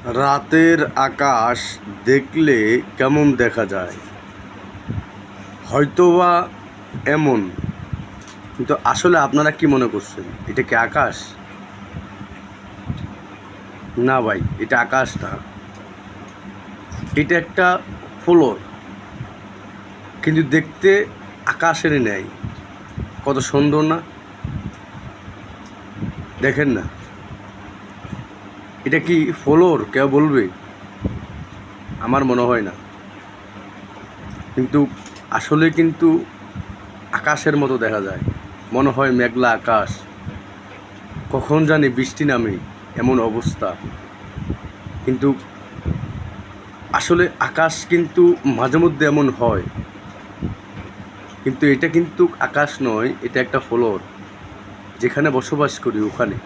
রাতের আকাশ দেখলে কেমন দেখা যায়? হয়তোবা এমন, কিন্তু আসলে আপনারা কি মনে করছেন এটা কি আকাশ? না ভাই, এটা আকাশ না, এটা একটা ফ্লোর, কিন্তু দেখতে আকাশেরই নেয়। কত সুন্দর না? দেখেন না, এটা কি ফ্লোর কেউ বলবে? আমার মনে হয় না, কিন্তু আসলে কিন্তু আকাশের মতো দেখা যায়। মনে হয় মেঘলা আকাশ, কখন জানি বৃষ্টি নামে, এমন অবস্থা। কিন্তু আসলে আকাশ কিন্তু মাঝে মধ্যে এমন হয়, কিন্তু এটা কিন্তু আকাশ নয়, এটা একটা ফ্লোর, যেখানে বসবাস করি ওখানে।